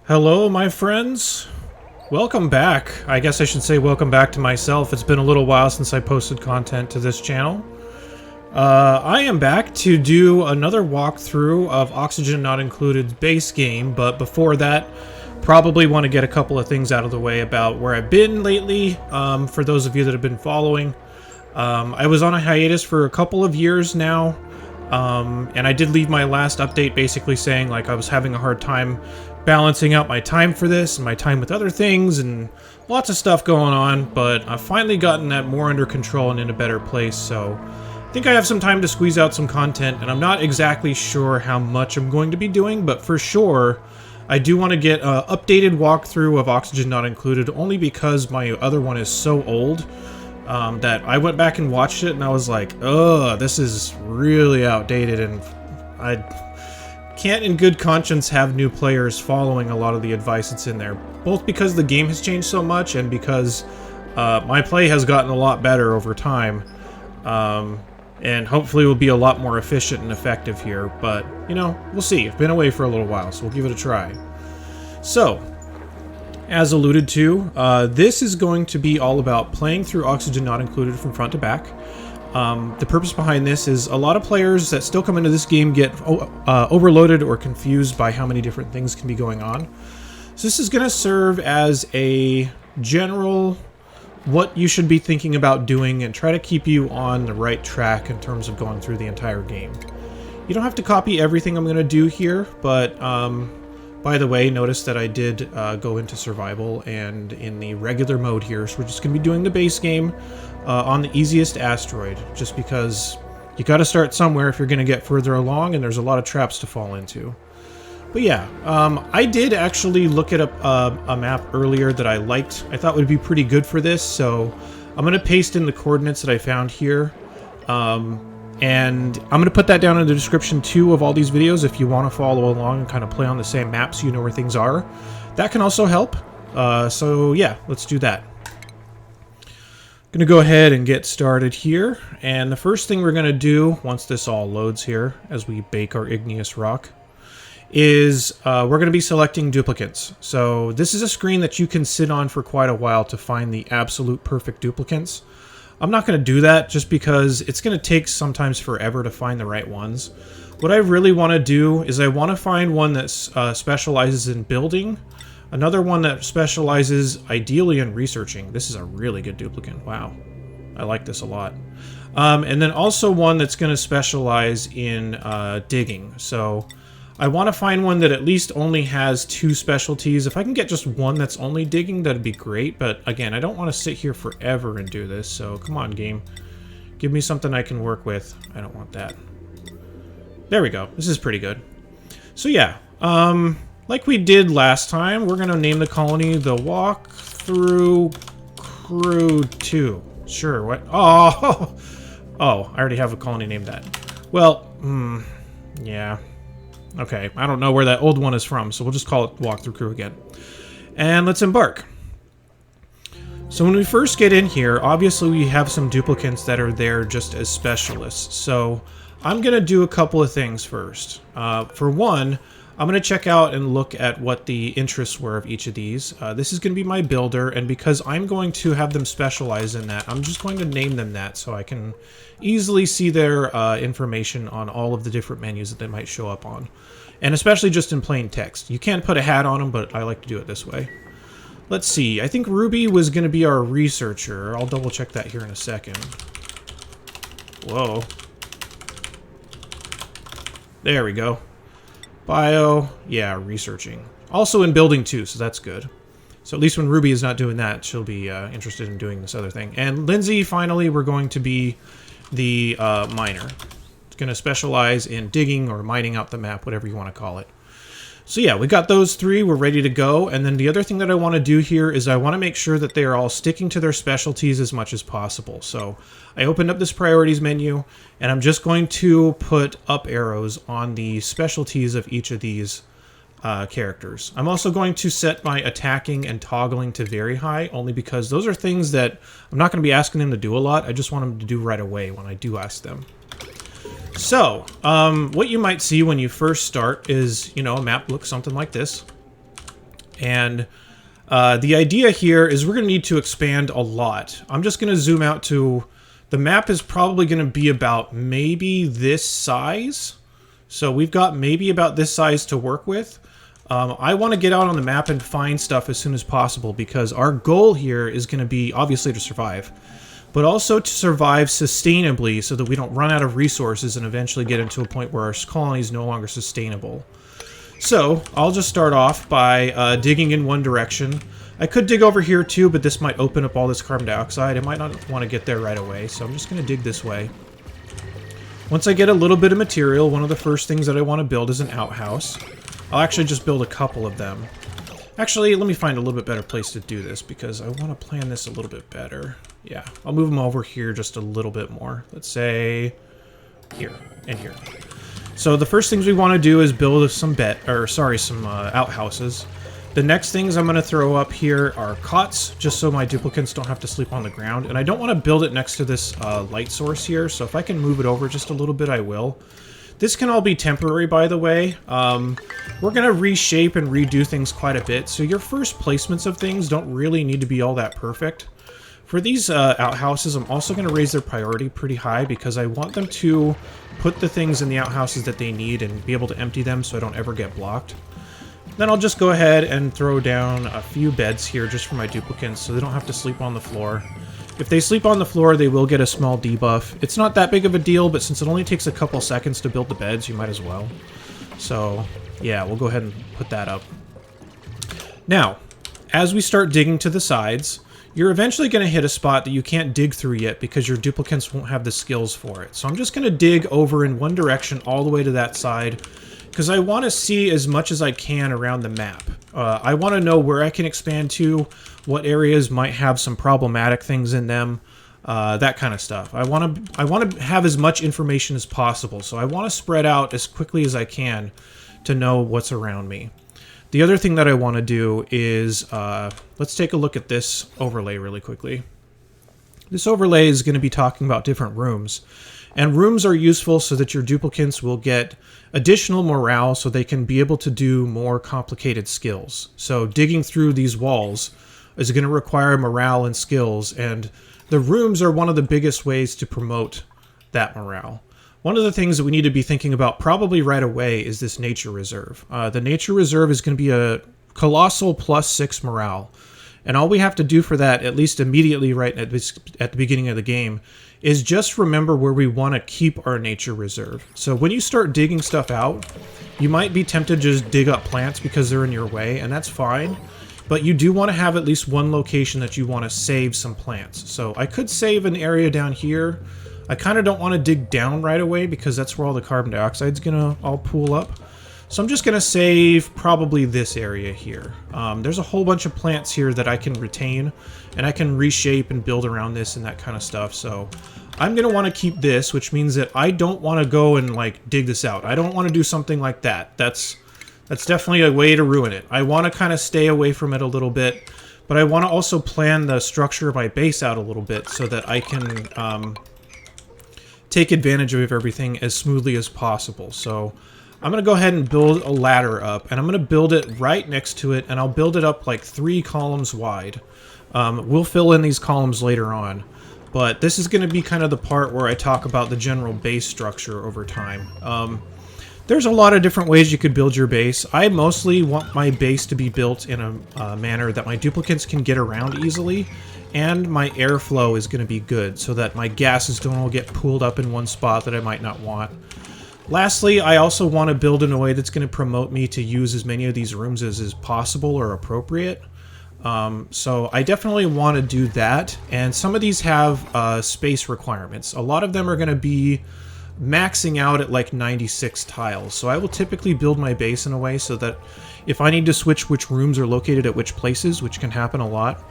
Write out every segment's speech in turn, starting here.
Hello, my friends. Welcome back. I guess I should say welcome back to myself. It's been a little while since I posted content to this channel. I am back to do another walkthrough of Oxygen Not Included's base game, but before that, probably want to get a couple of things out of the way about where I've been lately, for those of you that have been following. I was on a hiatus for a couple of years now, and I did leave my last update basically saying like I was having a hard time balancing out my time for this and my time with other things and lots of stuff going on, but I've finally gotten that more under control and in a better place, so I think I have some time to squeeze out some content, and I'm not exactly sure how much I'm going to be doing, but for sure I do want to get an updated walkthrough of Oxygen Not Included, only because my other one is so old that I went back and watched it and I was like, ugh, this is really outdated, and I can't in good conscience have new players following a lot of the advice that's in there, both because the game has changed so much and because my play has gotten a lot better over time, and hopefully will be a lot more efficient and effective here, but, you know, we'll see. I've been away for a little while, so we'll give it a try. So, as alluded to, this is going to be all about playing through Oxygen Not Included from front to back. The purpose behind this is a lot of players that still come into this game get overloaded or confused by how many different things can be going on. So this is going to serve as a general what you should be thinking about doing and try to keep you on the right track in terms of going through the entire game. You don't have to copy everything I'm going to do here, but by the way, notice that I did go into survival and in the regular mode here, so we're just going to be doing the base game on the easiest asteroid, just because you got to start somewhere if you're going to get further along, and there's a lot of traps to fall into. But yeah, I did actually look at a map earlier that I liked. I thought would be pretty good for this, so I'm going to paste in the coordinates that I found here. And I'm going to put that down in the description too of all these videos if you want to follow along and kind of play on the same map so you know where things are. That can also help. So yeah, let's do that. Going to go ahead and get started here. And the first thing we're going to do, once this all loads here, as we bake our igneous rock, is we're going to be selecting duplicants. So this is a screen that you can sit on for quite a while to find the absolute perfect duplicants. I'm not going to do that just because it's going to take sometimes forever to find the right ones. What I really want to do is I want to find one that specializes in building, another one that specializes ideally in researching. This is a really good duplicant. Wow. I like this a lot. And then also one that's going to specialize in digging. So I want to find one that at least only has 2 specialties. If I can get just one that's only digging, that'd be great. But again, I don't want to sit here forever and do this. So come on, game. Give me something I can work with. I don't want that. There we go. This is pretty good. So yeah, like we did last time, we're going to name the colony the Walkthrough Crew 2. Sure, what? Oh, oh, I already have a colony named that. Well, yeah. Okay, I don't know where that old one is from, so we'll just call it Walkthrough Crew again. And let's embark. So when we first get in here, obviously we have some duplicants that are there just as specialists. So I'm going to do a couple of things first. For one, I'm going to check out and look at what the interests were of each of these. This is going to be my builder, and because I'm going to have them specialize in that, I'm just going to name them that so I can easily see their information on all of the different menus that they might show up on. And especially just in plain text. You can put a hat on them, but I like to do it this way. Let's see. I think Ruby was going to be our researcher. I'll double check that here in a second. Whoa. There we go. Bio, yeah, researching. Also in building too, so that's good. So at least when Ruby is not doing that, she'll be interested in doing this other thing. And Lindsay, finally, we're going to be the miner. It's going to specialize in digging or mining out the map, whatever you want to call it. So yeah, we got those 3. We're ready to go. And then the other thing that I want to do here is I want to make sure that they are all sticking to their specialties as much as possible. So I opened up this priorities menu, and I'm just going to put up arrows on the specialties of each of these characters. I'm also going to set my attacking and toggling to very high, only because those are things that I'm not going to be asking them to do a lot. I just want them to do right away when I do ask them. So, what you might see when you first start is, you know, a map looks something like this. And the idea here is we're going to need to expand a lot. I'm just going to zoom out to... The map is probably going to be about maybe this size. So we've got maybe about this size to work with. I want to get out on the map and find stuff as soon as possible because our goal here is going to be obviously to survive, but also to survive sustainably so that we don't run out of resources and eventually get into a point where our colony is no longer sustainable. So I'll just start off by digging in one direction. I could dig over here too, but this might open up all this carbon dioxide. I might not want to get there right away, so I'm just going to dig this way. Once I get a little bit of material, one of the first things that I want to build is an outhouse. I'll actually just build a couple of them. Actually, let me find a little bit better place to do this because I want to plan this a little bit better. Yeah, I'll move them over here just a little bit more. Let's say here and here. So the first things we want to do is build some outhouses. The next things I'm going to throw up here are cots, just so my duplicants don't have to sleep on the ground. And I don't want to build it next to this light source here, so if I can move it over just a little bit, I will. This can all be temporary, by the way. We're going to reshape and redo things quite a bit, so your first placements of things don't really need to be all that perfect. For these outhouses, I'm also going to raise their priority pretty high because I want them to put the things in the outhouses that they need and be able to empty them so I don't ever get blocked. Then I'll just go ahead and throw down a few beds here just for my duplicants so they don't have to sleep on the floor. If they sleep on the floor, they will get a small debuff. It's not that big of a deal, but since it only takes a couple seconds to build the beds, you might as well. So, yeah, we'll go ahead and put that up. Now, as we start digging to the sides, you're eventually going to hit a spot that you can't dig through yet because your duplicants won't have the skills for it. So I'm just going to dig over in one direction all the way to that side, because I want to see as much as I can around the map. I want to know where I can expand to, what areas might have some problematic things in them, that kind of stuff. I want to have as much information as possible, so I want to spread out as quickly as I can to know what's around me. The other thing that I want to do is, let's take a look at this overlay really quickly. This overlay is going to be talking about different rooms. And rooms are useful so that your duplicants will get additional morale so they can be able to do more complicated skills. So digging through these walls is going to require morale and skills, and the rooms are one of the biggest ways to promote that morale. One of the things that we need to be thinking about probably right away is this nature reserve. The nature reserve is going to be a colossal +6 morale. And all we have to do for that, at least immediately right at the beginning of the game, is just remember where we want to keep our nature reserve. So when you start digging stuff out, you might be tempted to just dig up plants because they're in your way, and that's fine. But you do want to have at least one location that you want to save some plants. So I could save an area down here. I kind of don't want to dig down right away because that's where all the carbon dioxide is going to all pool up. So I'm just going to save probably this area here. There's a whole bunch of plants here that I can retain, and I can reshape and build around this and that kind of stuff. So I'm going to want to keep this, which means that I don't want to go and like dig this out. I don't want to do something like that. That's definitely a way to ruin it. I want to kind of stay away from it a little bit, but I want to also plan the structure of my base out a little bit so that I can take advantage of everything as smoothly as possible. So I'm going to go ahead and build a ladder up, and I'm going to build it right next to it, and I'll build it up like 3 columns wide. We'll fill in these columns later on, but this is going to be kind of the part where I talk about the general base structure over time. There's a lot of different ways you could build your base. I mostly want my base to be built in a manner that my duplicants can get around easily, and my airflow is going to be good so that my gases don't all get pooled up in one spot that I might not want. Lastly, I also want to build in a way that's going to promote me to use as many of these rooms as is possible or appropriate. So I definitely want to do that, and some of these have space requirements. A lot of them are going to be maxing out at like 96 tiles, so I will typically build my base in a way so that if I need to switch which rooms are located at which places, which can happen a lot,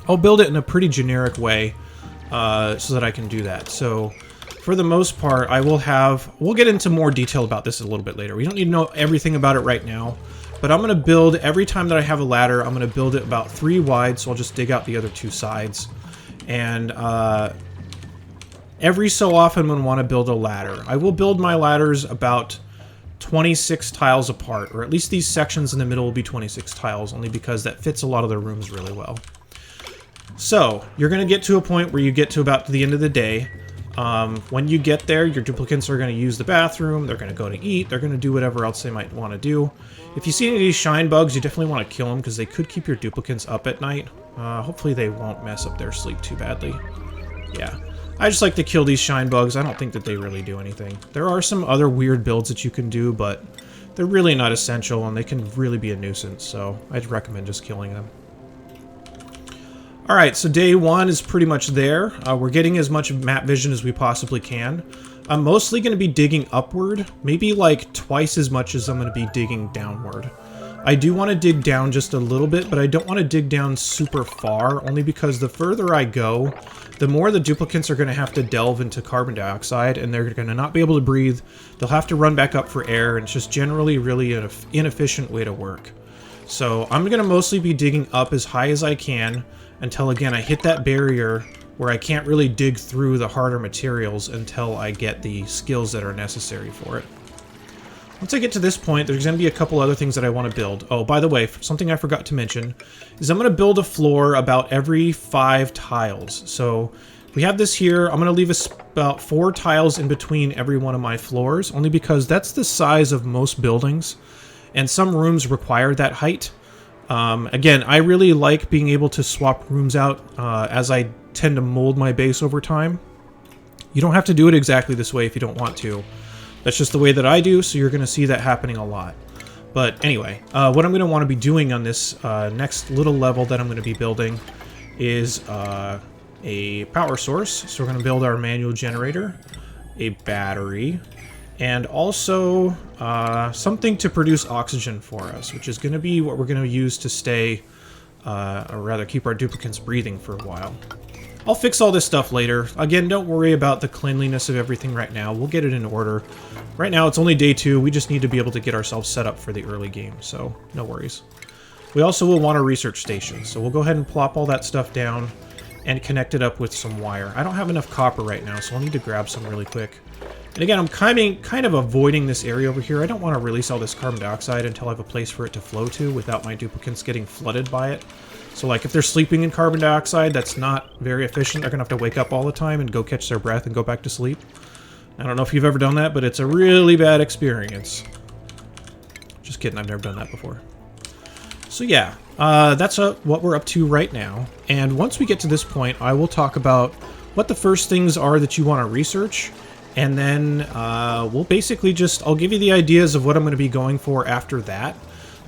I'll build it in a pretty generic way so that I can do that. So for the most part, we'll get into more detail about this a little bit later. We don't need to know everything about it right now, but I'm going to build, every time that I have a ladder, I'm going to build it about 3 wide, so I'll just dig out the other 2 sides. And every so often when I want to build a ladder, I will build my ladders about 26 tiles apart, or at least these sections in the middle will be 26 tiles, only because that fits a lot of the rooms really well. So, you're going to get to a point where you get to about the end of the day. When you get there, your duplicants are going to use the bathroom, they're going to go to eat, they're going to do whatever else they might want to do. If you see any of these shine bugs, you definitely want to kill them, because they could keep your duplicants up at night. Hopefully they won't mess up their sleep too badly. Yeah. I just like to kill these shine bugs. I don't think that they really do anything. There are some other weird builds that you can do, but they're really not essential, and they can really be a nuisance, so I'd recommend just killing them. Alright, so day 1 is pretty much there. We're getting as much map vision as we possibly can. I'm mostly going to be digging upward, maybe like twice as much as I'm going to be digging downward. I do want to dig down just a little bit, but I don't want to dig down super far, only because the further I go, the more the duplicants are going to have to delve into carbon dioxide, and they're going to not be able to breathe. They'll have to run back up for air, and it's just generally really an inefficient way to work. So I'm going to mostly be digging up as high as I can, until, again, I hit that barrier where I can't really dig through the harder materials until I get the skills that are necessary for it. Once I get to this point, there's going to be a couple other things that I want to build. Oh, by the way, something I forgot to mention is I'm going to build a floor about every 5 tiles. So we have this here. I'm going to leave about 4 tiles in between every one of my floors, only because that's the size of most buildings, and some rooms require that height. Again, I really like being able to swap rooms out as I tend to mold my base over time. You don't have to do it exactly this way if you don't want to. That's just the way that I do, so you're going to see that happening a lot. But anyway, what I'm going to want to be doing on this next little level that I'm going to be building is a power source. So we're going to build our manual generator, a battery, and also something to produce oxygen for us, which is going to be what we're going to use to stay, or rather keep our duplicants breathing for a while. I'll fix all this stuff later. Again, don't worry about the cleanliness of everything right now. We'll get it in order. Right now, it's only day 2. We just need to be able to get ourselves set up for the early game, so no worries. We also will want a research station, so we'll go ahead and plop all that stuff down and connect it up with some wire. I don't have enough copper right now, so I'll need to grab some really quick. And again, I'm kind of avoiding this area over here. I don't want to release all this carbon dioxide until I have a place for it to flow to without my duplicants getting flooded by it. So like if they're sleeping in carbon dioxide, that's not very efficient. They're going to have to wake up all the time and go catch their breath and go back to sleep. I don't know if you've ever done that, but it's a really bad experience. Just kidding, I've never done that before. So yeah, that's what we're up to right now. And once we get to this point, I will talk about what the first things are that you want to research. And then we'll basically I'll give you the ideas of what I'm going to be going for after that.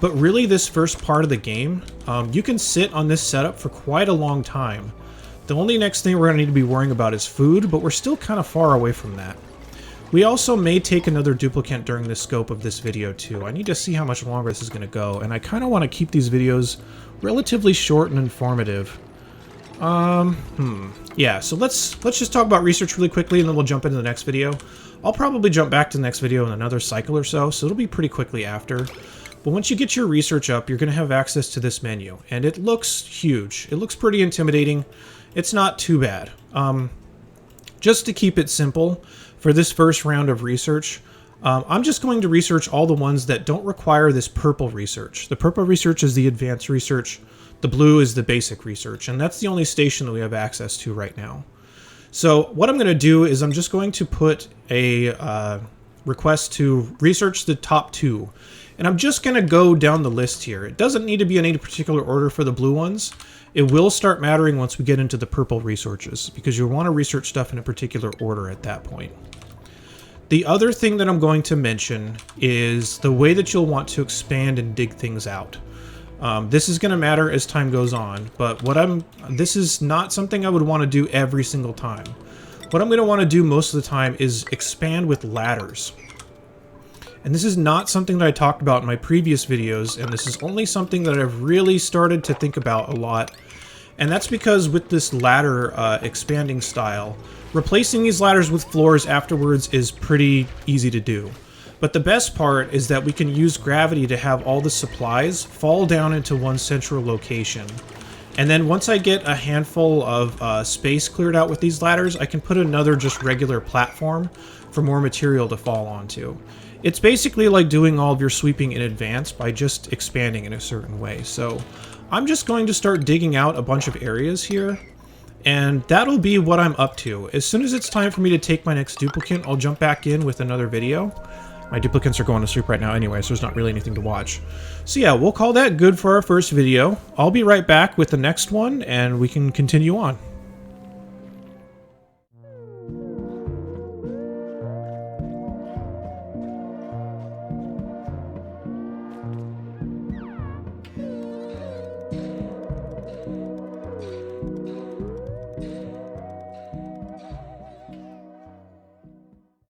But really, this first part of the game, you can sit on this setup for quite a long time. The only next thing we're going to need to be worrying about is food, but we're still kind of far away from that. We also may take another duplicant during the scope of this video too. I need to see how much longer this is going to go, and I kind of want to keep these videos relatively short and informative. Yeah, so let's just talk about research really quickly, and then we'll jump into the next video. I'll probably jump back to the next video in another cycle or so it'll be pretty quickly after. But once you get your research up, you're going to have access to this menu, and it looks huge. It looks pretty intimidating. It's not too bad. Just to keep it simple, for this first round of research, I'm just going to research all the ones that don't require this purple research. The purple research is the advanced research. The blue is the basic research, and that's the only station that we have access to right now. So what I'm going to do is I'm just going to put a request to research the top 2. And I'm just going to go down the list here. It doesn't need to be in any particular order for the blue ones. It will start mattering once we get into the purple researches, because you'll want to research stuff in a particular order at that point. The other thing that I'm going to mention is the way that you'll want to expand and dig things out. This is going to matter as time goes on, but this is not something I would want to do every single time. What I'm going to want to do most of the time is expand with ladders. And this is not something that I talked about in my previous videos, and this is only something that I've really started to think about a lot. And that's because with this ladder expanding style, replacing these ladders with floors afterwards is pretty easy to do. But the best part is that we can use gravity to have all the supplies fall down into one central location. And then once I get a handful of space cleared out with these ladders, I can put another just regular platform for more material to fall onto. It's basically like doing all of your sweeping in advance by just expanding in a certain way. So I'm just going to start digging out a bunch of areas here, and that'll be what I'm up to. As soon as it's time for me to take my next duplicant, I'll jump back in with another video. My duplicants are going to sleep right now anyway, so there's not really anything to watch. So yeah, we'll call that good for our first video. I'll be right back with the next one, and we can continue on.